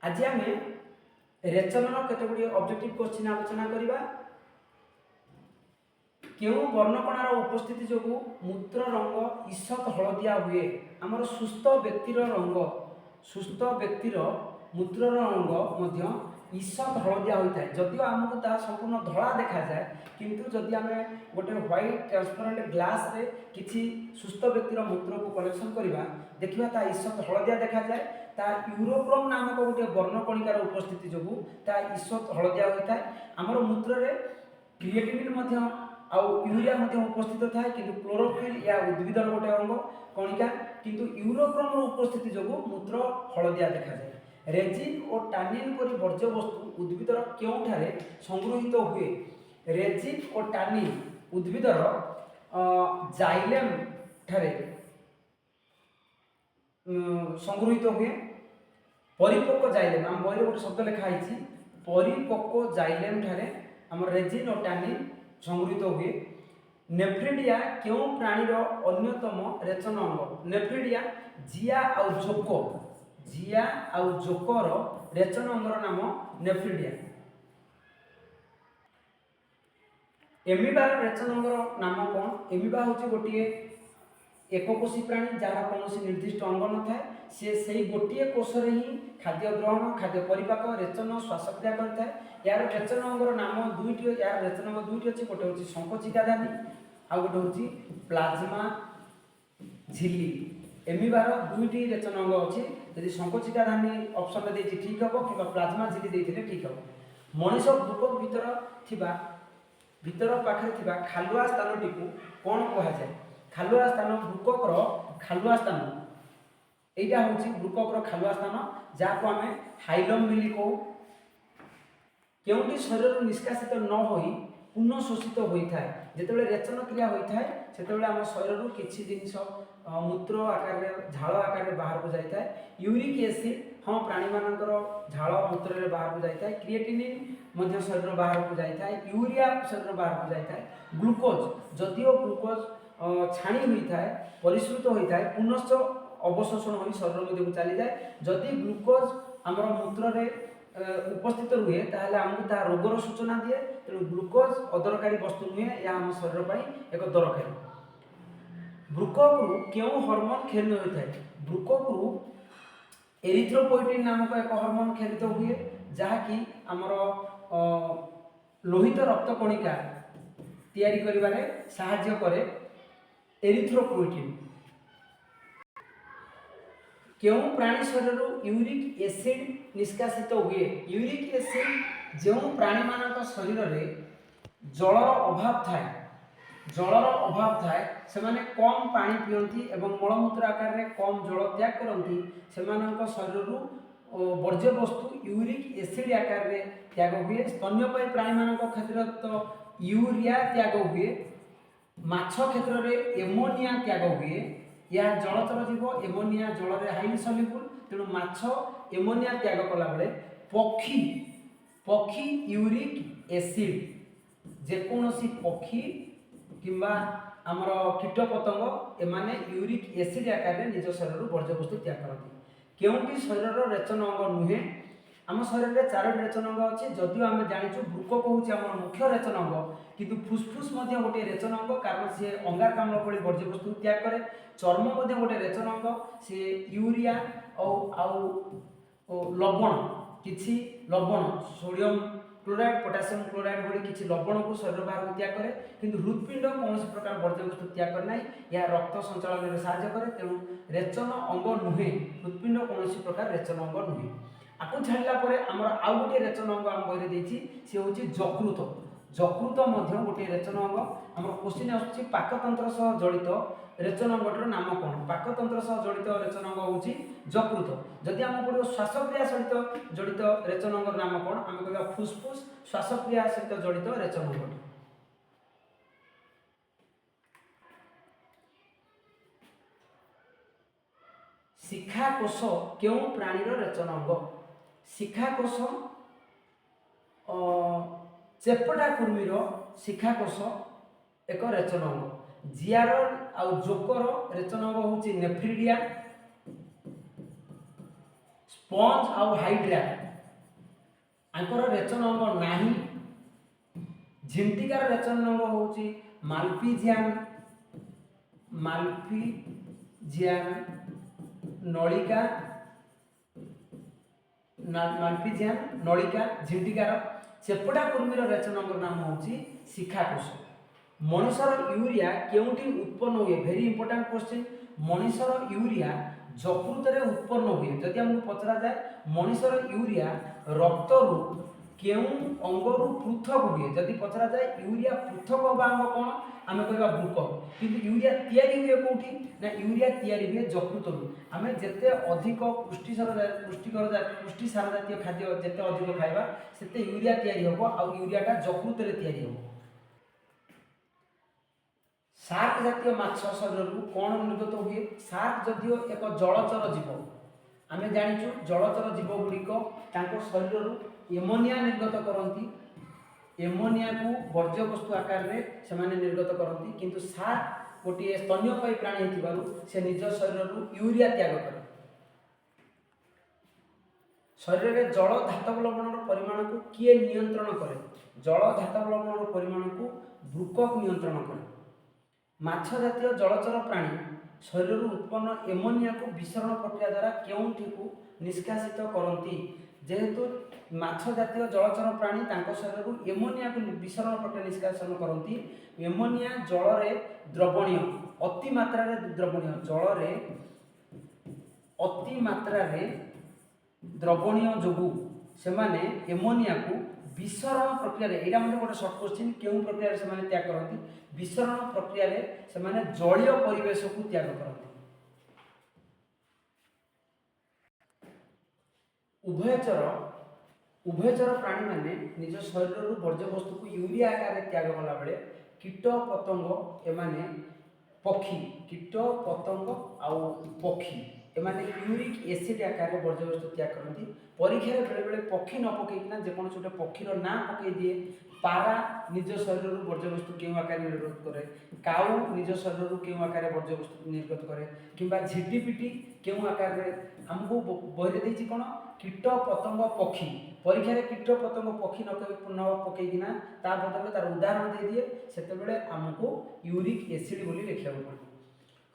आज आम रेचनर केतगुड़ी objective question आलोचना करवा। क्यों वर्णकणार उपस्थिति जो मूत्र रंग ईषत हलदिया हुए। आमर सुस्थ व्यक्तिर रंग, सुस्थ व्यक्तिर मूत्र रंग ईषत हलदिया होता है। जदिव आमको ता संपूर्ण धला देखा जाए, किंतु जदि आम गोटे व्हाइट ट्रांसपेरेंट ग्लास रे किसी सुस्थ व्यक्तिर मूत्र को कलेक्शन करवा, देखा ता ईषत हलदिया देखा जाए। ता यूरोक्रोम नामक गोटे वर्णकणिकार उपस्थिति जो ता ईषत हलदिया होता है। आमर मूत्र रे क्रिएटिनिन आउ यूरिया उपस्थित थाए, किंतु क्लोरोफिल या उद्भिदर गोटे अंग कणिका, किंतु यूरोक्रोम उपस्थिति जो मूत्र हलदिया देखा जाए। रेजिन और टानिन परी वर्ज्य वस्तु उद्भिदर केउठारे संगृहित हुए। रेजिन और टानिन उद्भिदर जाइलेम ठारे संगृहित हुए। परिपक्व जाइलेम आम बही गोटे शब्द लिखाई, परिपक्व जाइलेम ठारे आम रेजिन और टानिन संगृहित हुए। नेफ्रिडिया क्यों प्राणीर अन्यतम रेचन अंग। नेफ्रिडिया जिया आउ जोक, जिया आउ जोकर रेचन अंगर नाम नेफ्रिडिया। एमिबार रेचन अंगर नाम कौन। एमिबा हूँ गोटे एककोशी प्राणी जार कौन निर्दिष्ट अंग न थाए। से गोटे कोषर ही खाद्य ग्रहण, खाद्य परिपाक, रेचन, श्वासक्रिया करता है। यार रेचन अंगर नाम दुईटी, यार रेचन अंग दुईटी अच्छी, गोटे हूँ संकोचिका धानी, आ गोटे हूँ प्लाज्मा झिल्ली। एमिबार दुईटी रेचन अंग अच्छी। यदि संकोचिका धानी ऑप्शन में ठीक हम कि प्लाज्मा झिल्ली देते ठीक हम। मनीष ग्रुप भीतर पाखे खालुआ स्थान टी कौन कहुए। खालुआ स्थान वृककर खालुआ स्थान, यहाँ हूँ वृककर खालुआ स्थान जहाँ को आम हाइलम मिली कहू। क्योंकि शरीर निष्कासित न हो पुनः शोषित होता है। जिते रेचन क्रिया होता है से आम शरीर किसी जिनस मूत्र आकार झाड़ आकार बाहर को जाता है। यूरिक एसिड हाँ प्राणी मानकर झाड़ मूत्र बाहर को जाता है। क्रिएटिनिन शरीर बाहर को जाता है। यूरिया शरीर बाहर को जाता है। ग्लूकोज जदिओ ग्लूकोज छाणी होता है, परिश्रुत होता है, पुनश्च अवशोषण हो शरीर मध्य को चली जाए। जदि ग्लूकोज आमर मूत्र उपस्थित रुहे ताहले आमको ता रोगर सूचना दिए। तेणु ग्लूकोज अदरकारी वस्तु नुहे, यह आम शरीर पर एक दरकारी। वृककु क्यों हर्मोन क्षरण होता है। वृककु एरिथ्रोपोइटिन नामक एक हर्मोन क्षरित हुए, जहाँकि आमर लोहित रक्त कणिका तैयारी करिबारे साहाय्य करे। एरिथ्रोपोइटिन क्यों प्राणी शरीर यूरिक एसिड निष्कासित हुए। यूरिक एसिड जो प्राणी मान शरीर में जलर अभाव थाए, जलर अभाव थाए से कम पानी पीती एवं मलमूत्र आकार में कम जल त्याग करती। से शरीर वर्ज्य वस्तु यूरिक एसिड आकार में त्याग हुए। स्तन्यपायी प्राणी मान क्षेत्र तो यूरिया त्याग हुए। माछ क्षेत्र में एमोनिया त्याग हुए। या जलचर जीव एमोनिया जल में हाइली सल्युबल, तेणु माछ एमोनिया त्याग कला बेले पक्षी पक्षी यूरिक एसिड जेकोसी पक्षी किंबा आमर कीट पतंग एमाने यूरिक एसिड आकार में निज शरीर वर्ज्य वस्तु त्याग करती। क्योंकि शरीर रेचन अंग नुहे। आम शरीर में 4टी रेचन अंग अच्छे। जदिव आम जाचु वृकक हूँ आम मुख्य रेचन अंग, किंतु फुसफुस गोटे रेचन अंग, कारण सी अंगारकाम्ल भली वर्ज्य वस्तु त्याग करे। चर्म गोटे रेचन अंग, सी यूरिया और लवण किसी लवण सोडियम क्लोराइड, पोटासियम क्लोराइड भली किसी लवण को शरीर बाहर को त्याग करे। किंतु हृदपिंड कौन प्रकार वर्ज्य वस्तु त्याग करना, यह रक्त संचालन में साहाय्य करे। तेणु रेचन अंग नुहे, हृदपिंड कौन प्रकार रेचन अंग नुहे। आपको छाड़ा पर आमर आउ गोटे रेचन अंग आम बही देती, सी हूँ जकृत। जकृत गोटे रेचन अंग। आम क्वेश्चन आसूँ पाकतंत्र सह जड़ित रेचन अंगटर नाम कौन। पाकतंत्र सह जड़ित रेचन अंग हूँ जकृत। जदि आम पड़ो श्वासक्रिया सहित जड़ित रेचन अंग नाम कौन, आम कह फुसफुस। श्वासक्रिया सहित जड़ित रेचन अंग। शिखाकोश क्यों प्राणीर रेचन अंग। शिखाकोश चेपटा कुर्मीर शिखाकोश एक रेचन अंग। जियार आउ जोकर रेचन अंग हूँ नेफ्रिडिया। स्पंज आउ हाइड्रा आंकर रेचन अंग नाही। झिंटिकार रेचन अंग होची मालफिजियान नलिका मालफिजियान नलिका झिंटिकार। चेपटा कुर्मीर रेचन अंग नाम होची शिखाकोश। मनुष्यर यूरिया केउठी उत्पन्न हुए? Very important question. मनुष्यर यूरिया यकृत रे उत्पन्न हुए। जदि हमको पचरा जाए मनुष्यर यूरिया रक्त रु केउ अंग रु पृथक हुए? जदि पचरा जाए यूरिया पृथक होबा अंग कोन? आमे कहबा ब्रुकक। किंतु यूरिया तयारी हुए कोठी ना? यूरिया तयारी हुए यकृत रु। आमे जते अधिक पुष्टिसार जातीय खाद्य जते अधिक खाइबा सेते यूरिया तयारी होबो आ यूरियाटा यकृत रे तयारी होबो। शार्क जातीय माछ शरीर कौन निर्गत हुए? शार्क जदियो एक जलचर जीव, आम जाचु जलचर जीव गुड़िक शरीर एमोनिया निर्गत करती। एमोनिया को वर्ज्य वस्तु आकार में से निर्गत करती। किंतु शार्क गोटे स्तन्यपायी प्राणी से निज शरीर यूरिया त्याग करे। शरीर में जल धातव लवण परिमाण को किए नियंत्रण करे? जल धातव लवण परिमाण को ब्रुकक नियंत्रण करे। माछ जातीय जलचर प्राणी शरीर उत्पन्न एमोनिया को विसरण प्रक्रिया द्वारा केउठी को निष्कासित करती? जेहेतु माछ जातीय जलचर प्राणी तांको शरीर एमोनिया को विसरण प्रक्रिया निष्कासन करती। एमोनिया जल रे द्रवणीय अति मात्रा रे द्रवणीय जल रे अति मात्रा रे द्रवणीय जोगु सेमाने एमोनिया को विसरण प्रक्रिया रे एटा मतलब गोटे शॉर्ट क्वेश्चन केउ प्रक्रिया रे सेमाने त्याग करती? विसरण प्रक्रिया रे सेमाने जलीय परिवेश को त्याग करती। उभयचर प्राणी माने निज शरीर वर्ज्य वस्तु को यूरिया आकार रे त्याग कला बेले कीट पतंग एमाने पक्षी कीट पतंग आउ पक्षी एमाने यूरिक एसिड आकार रे वर्ज्य वस्तु त्याग करती। परीक्षा बेले बेले पक्षी न पकईकिना जेकोन गोटे पक्षीर ना पकई दिए। पारा निज शरीर वर्ज्य वस्तु क्यों आकार निर्गत करे? काऊ निज शरीर क्यों आकार वर्ज्य वस्तु निर्गत करे? किंबा झिटिपिटी क्यों आकार आमको बहरे देछि कोन? कीट पतंग पक्षी। परीक्षा कीट पतंग पक्षी न पकईकिना ता बदले तार उदाहरण दे दिए सेते बेले आमको यूरिक एसिड बोली लिखिया पड़े।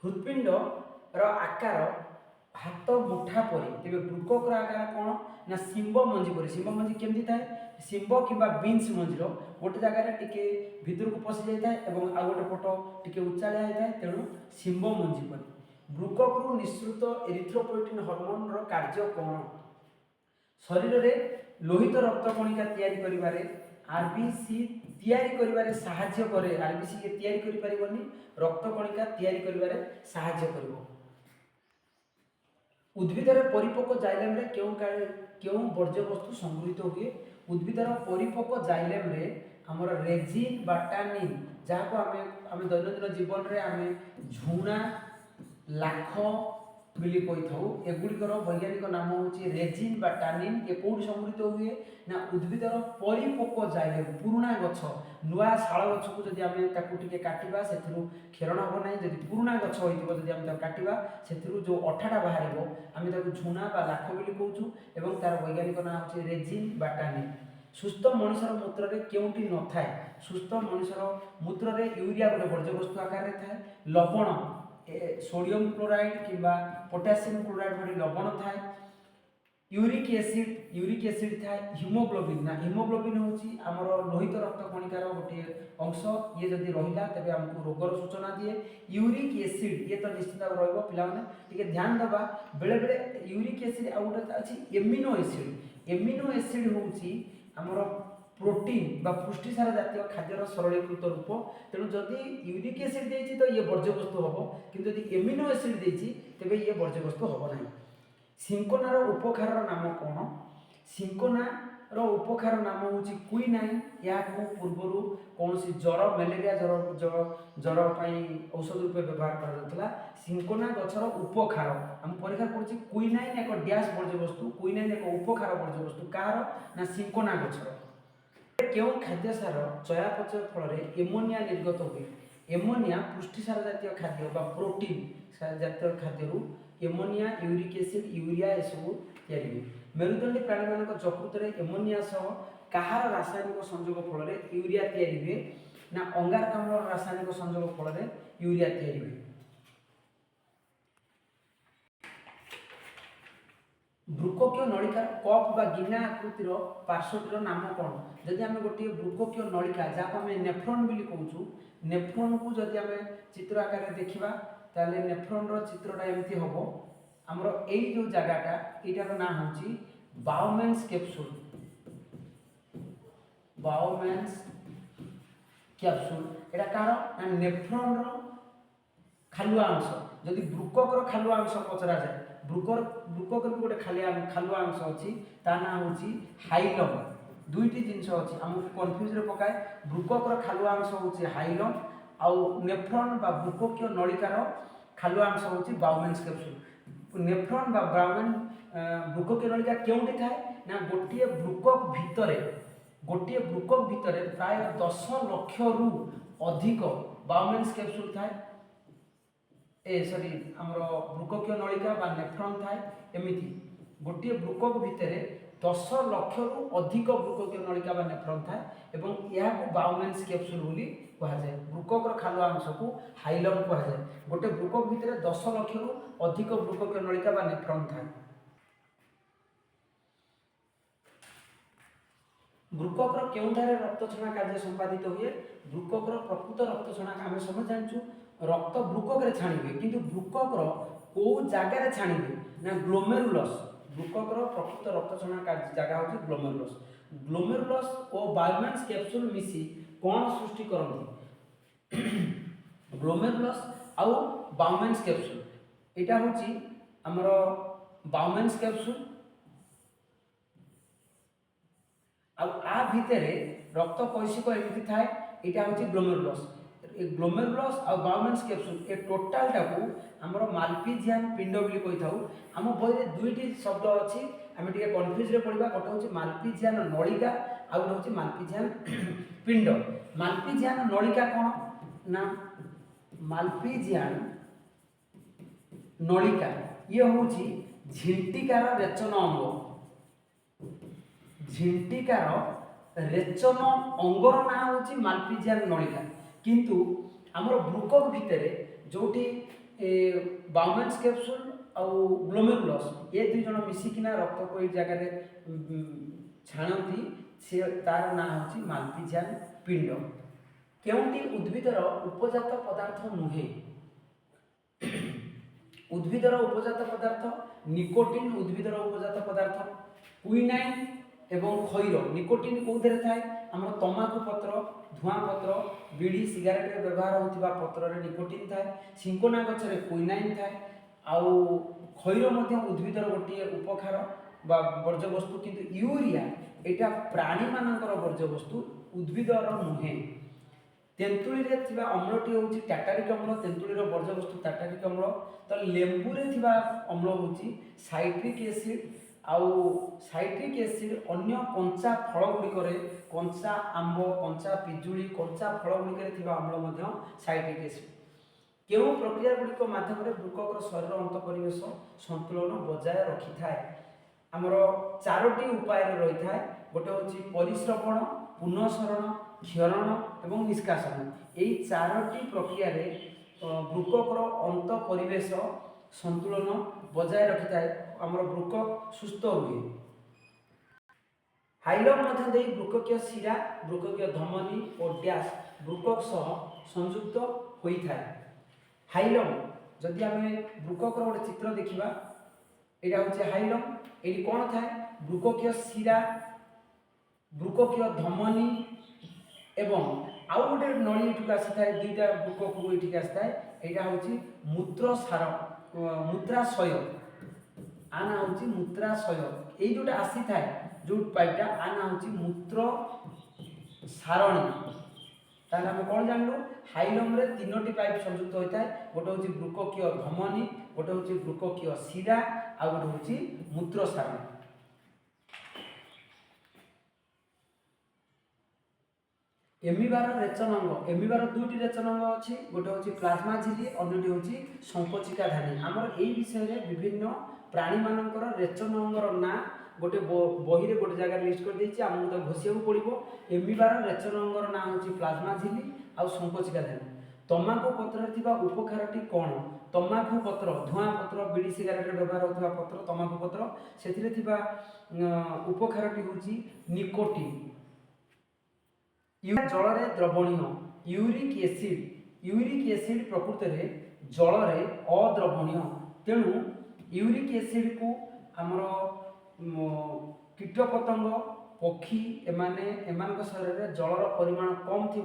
हृदपिंड रो आकार हाथ मुठा परी तेरे ब्रुकक आकार कौन ना? शिंब मंजी परी। शिंब मंजी केमती थाए? शिंब किंबा बीन्स मंजीर गोटे जगार टिके भितर को पशि जाए और आ गोटे पट टिके उचालिया होता है। तेणु शिंब मंजी परी। ब्रुकक रु निःसृत एरिथ्रोपोएटिन हार्मोन रो कार्य कौन? शरीर रे लोहित रक्त कणिका तैयारी करिबारे आरबीसी तैयारी करिबारे सहाय्य करे। आरबीसी के तैयारी करि परिबनी, रक्त कणिका तैयारी करिबारे सहाय्य करिवो। उद्भिदर परिपक्व जाइलेम रे क्यों वर्ज्य वस्तु संगृहित हुए? उद्भिदर परिपक्व जाइलेम रे हमर रेजिन बाटानिन जहाँ को आमे दैनंदिन जीवन रे आमे झुणा लाख बिली कही था एगुड़िकर वैज्ञानिक नाम हूँ रेजिन बा टानिन। ये कौट संगृहित हुए ना? उद्भिदर परिपक्व जाइले पुराणा गछ नुआ शाल गछ को जब आम टे काटा से क्षेरण हम ना। जब पुराणा गछ होती काटा से जो अठाटा बाहर आम झुणा बा लाख बिली कहूँ एवं तार वैज्ञानिक नाम हूँ रेजिन बा टानिन। सुस्थ मनुष्यर मूत्र रे केउटी न थाए? सुस्थ मनुष्यर मूत्र रे यूरिया गोटे वर्ज्य वस्तु आकार रे थाए। लवण सोडियम क्लोराइड किंबा पोटासियम क्लोराइड भली लवण थाए। यूरिक एसिड थाए। हिमोग्लोबिन ना? हिमोग्लोबिन होची आमर लोहित रक्त कणिकार गोटे अंश। ये जदि रहिला तबे हमको रोगर सूचना दिए। यूरिक एसिड ये तो निश्चित भाव रहइबो। पिला माने टिके ध्यान देबा बेले बेले यूरिक एसिड आ गोटे अछि एमिनो एसिड। एमिनो एसिड होची आमर प्रोटीन बा पुष्टिसार जातीय खाद्यर सरलीकृत रूप। तेणु जदि यूरिक एसिड देछि तो ये वर्ज्य वस्तु होबो, किंतु यदि एमिनो एसिड देछि तबे ये वर्ज्य वस्तु होबो नाही। सिंकोनार उपखार नाम कौन? सिंकोनार उपखार नाम हूँ क्विनाइन। या पूर्वर कौन ज्वर मलेरिया ज्वर औषध रूप व्यवहार कर सिंकोना गछर उपखार आम परीक्षा कर क्विनाइन एक डैश वर्ज्य वस्तु। क्विनाइन एक उपखार वर्ज्य वस्तु कार ना? सिंकोना गछर। क्यों खाद्य सार चयापचय फल एमोनिया निर्गत हुए? एमोनिया पुष्टिसार जातीय खाद्य बा प्रोटीन जातीय खाद्य एमोनिया यूरिक एसिड यूरिया एसबू तैयारी हुए। मेरुदंडी प्राणी मानक यकृत रे एमोनिया सह कहार रासायनिक संयोग फल यूरिया तैयारी हुए ना अंगारकाम्ल रासायनिक संयोग फल यूरिया तैयारी हुए। बृककीय नलिकार कप बा गिना आकृतिर पार्श्वटीर नाम कौन? जदि आम गोटे बृककीय नलिका जहाँ आम नेफ्रॉन भी कहूँ, नेफ्रॉन को जदि आम चित्र आकार देखा ताले नेफ्रॉन चित्रटा एमती हम आमर यही जो जगहटा यार ना हूँ बाउमेन्स कैप्सूल। बाउमेन्स कैप्सूल एटा कार नेफ्रॉन खालुआ अंश। जदि ब्रुककर खालुआ अंश पचरा जाए, ब्रुककर भी गोटे खालुआ अंश अच्छी ता ना हूँ हाइलम। दुईटी जिनस अच्छी आमको कन्फ्यूज पकाए। ब्रुककर खालुआ अंश हूँ हाइलम आउ नेफ्रॉन बा ब्रुककीय नलिकार खालुआ अंश हूँ बाउमेन्स कैप्सूल। नेफ्रॉन बा बाउमेन ब्रुककीय नलिका केउंटी थाए ना गोटे ब्रुकक भितर प्राय 10 लाख रु अधिक बाउमेन्स कैप्सूल थाए। सॉरी आमर बृककीय नलिका बा नेफ्रॉन थाए। एमिति गोटे ब्रुकक भितर 10 लाख रु अधिक बृककीय नलिका बा नेफ्रॉन थाए एवं यह बाउमेन्स कैप्सूल बोली कहुए। बृककर खालुआ अंश को हाइलम कहुए। गोटे बृकक भितर 10 लाख रु अधिक बृककीय नलिका बा नेफ्रॉन थाए। बृककर केउठारे रक्त छणा कार्य संपादित हुए? बृककर प्रकृत रक्त छणा आम समझ जानूँ रक्त बृकक छाणी हुए, किंतु बृककर कौ जगार छाणी हुए ना ग्लोमेरुलस। बृककर प्रकृत रक्त छणा जगह हूँ ग्लोमेरुलस। ग्लोमेरुलस और बाउमेन्स कैप्सूल मिसी कौन सृष्टि करती? ग्लोमेरुलस आउ बाउमेन्स कैप्सूल यहाँ हूँ आमर बाउमेन्स कैप्सूल आ भितर रक्त कैशिक एमती थाए। यहाँ हूँ ग्लोमेरुलस। ग्लोमेरुलस आ बाउमेन्स कैप्सूल ए टोटालटा को आमर माल्पिजियान पिंड बोली कही था। आम बही दुईटी शब्द अच्छी आम टे कन्फ्यूज पड़ा। गोटे हूँ माल्पिजियान नलिका आ गोटे हूँ माल्पिजियान पिंड। माल्पिजियान नलिका कौन ना माल्पिजियान नलिका ये हूँ झिंटिकार रेचन अंग। झिंटिकार रेचन अंगर ना हूँ माल्पिजियान नलिका, किंतु आमर ब्रुकक भितर जोटी बाउमेन्स कैप्सूल आउ ग्लोमेरुलस ये दुई जन मिसिकिना रक्त को जगह छाणती से तार ना हूँ माल्पिजियान पिंड। केउंटी उद्भिदर उपजात पदार्थ नुहे? उद्भिदर उपजात पदार्थ निकोटिन उद्भिदर उपजात पदार्थ। क्विनाइन एवं खैर निकोटिन कौन थाए? आमर तमाकू पत्र, धुआं पत्र, बीड़ी सिगारेट व्यवहार होता पत्र निकोटिन थाए। सिंकोना गचरे क्विनाइन थाए। आउ खैर उद्भिदर गोटे उपखार बा वर्ज्यवस्तु, किंतु यूरिया एटा प्राणी मानकर वर्ज्यवस्तु उद्भिदर नुहे। तेंतुली रे थिबा अम्लटी होची टाटारिक अम्ल। तेंतुलीर वर्ज्यवस्तु टाटारिक अम्ल। तो लेंबू रे थिबा अम्ल होची साइट्रिक एसिड। आउ साइट्रिक एसिड अन्य कंचा फल गुड़िक कंचा आंब, कंचा पिजुली, कंचा फल गुड़िक अम्ल साइट्रिक एसिड। केउ प्रक्रिया गुड़िक माध्यम बृककर शरीर अंत परिवेश संतुलन बजाय रखी थाए? आमर 4टी उपाय रही थाए। गोटे हूँ परिश्रवण, पुनःसरण, क्षरण एवं निष्कासन। यही 4टी प्रक्रिया बृककर अंत परिवेश संतुलन बजाय रखी थाए। आमर बृकक सुस्थ हुए। हाइलम बृककीय शिरा, बृककीय धमनी और डैश बृकक सह संयुक्त होता है। हाइलम जदि आम बृककर गोटे चित्र देखा यहाँ हूँ हाइलम। ये कौन थाए? बृककीय शिरा, बृककीय धमनी एवं आउ गोटे नली ये आसी था। दुईटा बृकक ये आसी था। यहाँ हूँ मूत्रसार मूत्राशय आना हूँ मूत्राशय। यही जोटा आसी था जो पाइपटा आना हूँ मूत्र सारणी। ताहले आम कौन जानलु? हाइलम रे 3टी पाइप संयुक्त होता है। गोटे हूँ बृककीय धमनी, गोटे हूँ बृककीय शिरा आ गोटे हूँ मूत्र सारणी। एमिबार रेचन अंग एमिबार दुईटी रेचन अंग अच्छी गोटे हूँ प्लाज्मा झिल्ली अन्यटी हूँ संकोचिका धानी आमर यही विषय में विभिन्न प्राणी मानकर रेचन अंगर ना गोटे बही गोटे जगह लिस्ट कर देछि आमको तो घोषिया पड़ो एमिबार रेचन अंगर ना हूँ प्लाज्मा झिल्ली आउ संकोचिका धानी तमाकू पत्र उपकारटी कौन तमाकू पत्र धूआं पत्र बीड़ी सिगारेट व्यवहार होता पत्र तमाकू पत्र से उपकारटी हूँ निकोटिन जल में द्रवणीय यूरिक एसिड प्रकृत में जल में अद्रवणीय तेणु यूरिक एसिड को आमर कीटपतंग पक्षी एमान शरीर में जलर परिमाण कम थी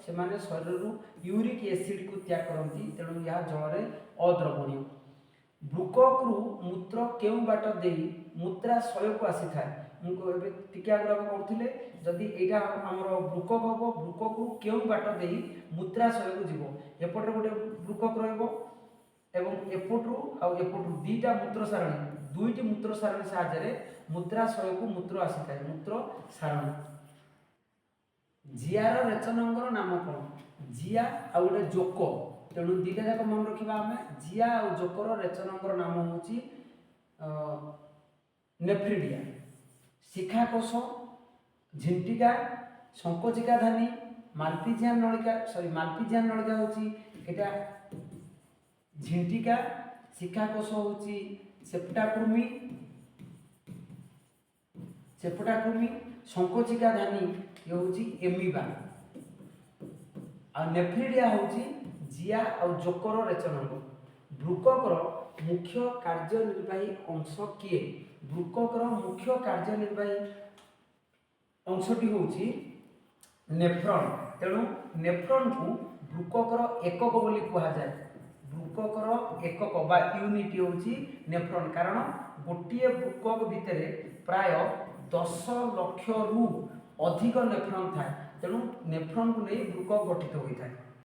से शरीर यूरिक एसिड को त्याग करती तेणु यह जल में अद्रवणीय वृककु मूत्र क्यों बाट दे मूत्राशय को आसी था मुझे टीका गुराक करुले जदि यहाँ आम वृकक हम वृककु क्यों बाट दे मूत्राशय को जीव एपटे गोटे वृकक रपटू आउटू दीटा मूत्र सारणी दुईटी मूत्र सारणी साहाय्य मूत्राशय को मूत्र आसी था मूत्र सारणी जियार रेचन अंगर नाम कौन जिया आ गोटे जोक तेणु दुईटा जाक मन रखा आम जिया और जोकर रेचन अंगर नाम हूँ नेफ्रिडिया शिखाकोश झिंटिका संकोचिका धानी माल्पिजियान नलिका हूँ यहाँ झिंटिका शिखाकोश हूँ सेप्टाकुर्मी संकोचिका धानी ये हूँ एमिबा आ नेफ्रिडिया हूँ जिया और जोकर रेचन अंग वृककर मुख्य कार्यनिर्वाही अंश किए वृककर मुख्य कार्यनिर्वाही अंशटी हूँ नेफ्रॉन तेणु नेफ्रॉन को वृककर एकक बोली कहुए वृककर एकक बा यूनिट हूँ नेफ्रॉन कारण गोटे वृकक भितर प्राय 10 लाख रु अधिक नेफ्रॉन थाए तेणु नेफ्रॉन को नहीं वृकक गठित होता है।